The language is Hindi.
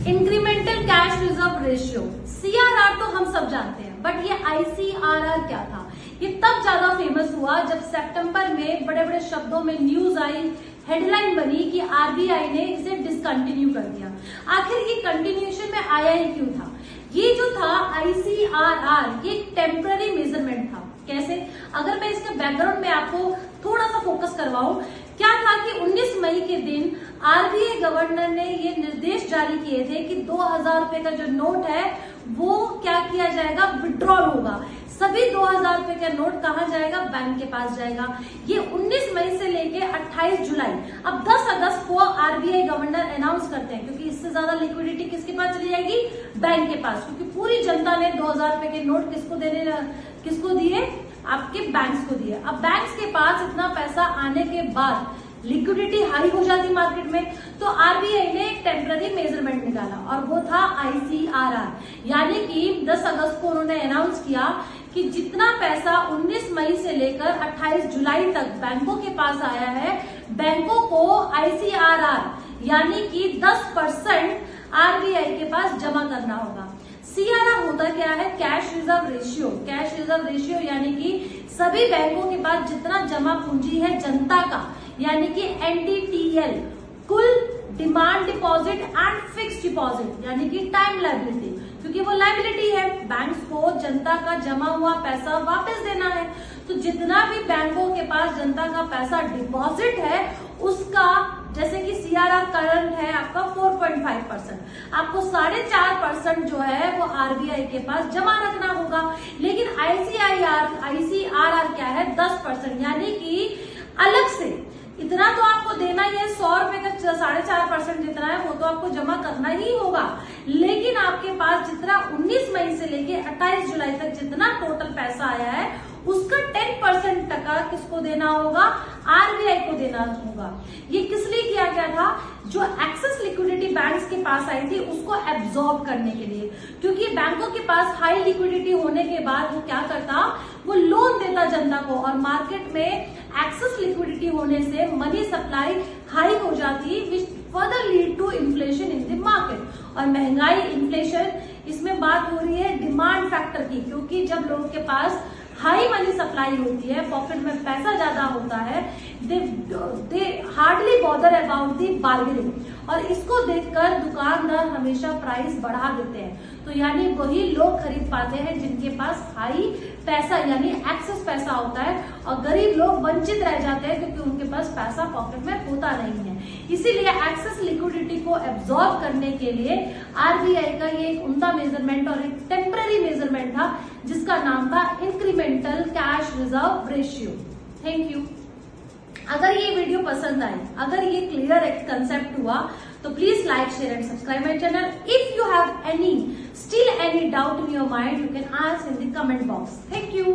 Incremental cash reserve ratio, CRR तो हम सब जानते हैं, बट ये आईसीआरआर क्या था? ये तब ज्यादा फेमस हुआ जब सितंबर में बड़े बड़े शब्दों में न्यूज आई, हेडलाइन बनी कि आरबीआई ने इसे डिसकंटिन्यू कर दिया। आखिर ये कंटिन्यूएशन में आया ही क्यों था? ये जो था आईसीआरआर, ये टेम्पररी मेजरमेंट था। कैसे? अगर मैं इसके बैकग्राउंड में आपको थोड़ा सा फोकस करवाऊं, क्या था कि 19 मई के दिन आरबीआई गवर्नर ने ये निर्देश जारी किए थे कि 2000 रुपए का जो नोट है वो क्या किया जाएगा, विड्रॉल होगा। सभी 2000 रुपए का नोट कहाँ जाएगा? बैंक के पास जाएगा। ये 19 मई से लेके 28 जुलाई, अब 10 अगस्त को आरबीआई गवर्नर अनाउंस करते हैं, क्योंकि इससे ज्यादा लिक्विडिटी किसके पास चली जाएगी? बैंक के पास, क्योंकि पूरी जनता ने 2000 रुपए के नोट किसको दिए? आपके बैंक्स को दिए। अब बैंक्स के पास इतना पैसा आने के बाद लिक्विडिटी हाई हो जाती मार्केट में, तो आरबीआई ने एक टेम्पररी मेजरमेंट निकाला और वो था आईसीआरआर। यानी कि 10 अगस्त को उन्होंने अनाउंस किया कि जितना पैसा 19 मई से लेकर 28 जुलाई तक बैंकों के पास आया है, बैंकों को आईसीआरआर यानी कि 10% आरबीआई के पास जमा करना होगा। सीआरआर होता क्या है? Cash reserve ratio. Cash reserve ratio यानी कि सभी बैंकों के पास जितना जमा पूंजी है जनता का, यानी कि एनडीटीएल, कुल demand deposit and fixed deposit, यानी कि टाइम लायबिलिटी, क्योंकि वो लायबिलिटी है, बैंक्स को जनता का जमा हुआ पैसा वापस देना है। तो जितना भी बैंकों के पास जनता का पैसा डिपॉजिट है उसका, जैसे कि सीआरआर करंट है आपका 4.5%, आपको 4.5% जो है वो आरबीआई के पास जमा रखना होगा। लेकिन आईसीआरआर क्या है? 10%, यानी कि अलग से इतना तो आपको देना ही है। 100 रुपए का 4.5% जितना है वो तो आपको जमा करना ही होगा। लेकिन आपके पास जितना 19 मई से लेके 28 जुलाई तक जितना टोटल पैसा आया है उसका 10% टका किसको देना होगा? आरबीआई को देना होगा। ये किस लिए किया गया था? जो एक्सेस लिक्विडिटी बैंक्स के पास आई थी उसको एब्जॉर्ब करने के लिए, क्योंकि बैंकों के पास हाई लिक्विडिटी होने के बाद वो क्या करता? वो लोन देता जनता को, और मार्केट में एक्सेस लिक्विडिटी होने से मनी सप्लाई हाई हो जाती, which further lead to inflation in the market. और महंगाई, इन्फ्लेशन, इसमें बात हो रही है डिमांड फैक्टर की, क्योंकि जब लोगों के पास हाई मनी सप्लाई होती है, पॉकेट में पैसा ज्यादा होता है, they hardly bother about the bargaining, और इसको देखकर दुकानदार हमेशा प्राइस बढ़ा देते हैं। तो यानी वही लोग खरीद पाते हैं जिनके पास हाई पैसा यानी एक्सेस पैसा होता है, और गरीब लोग वंचित रह जाते हैं क्योंकि उनके पास पैसा पॉकेट में होता नहीं है। इसीलिए एक्सेस लिक्विडिटी को एब्जॉर्ब करने के लिए आरबीआई का ये एक उम्दा मेजरमेंट और एक टेम्पररी मेजरमेंट था जिसका नाम था incremental cash reserve ratio. Thank you. अगर ये वीडियो पसंद आई, अगर ये क्लियर एक कंसेप्ट हुआ, तो please like, share and subscribe my channel. If you have any doubt in your mind, you can ask in the comment box. Thank you.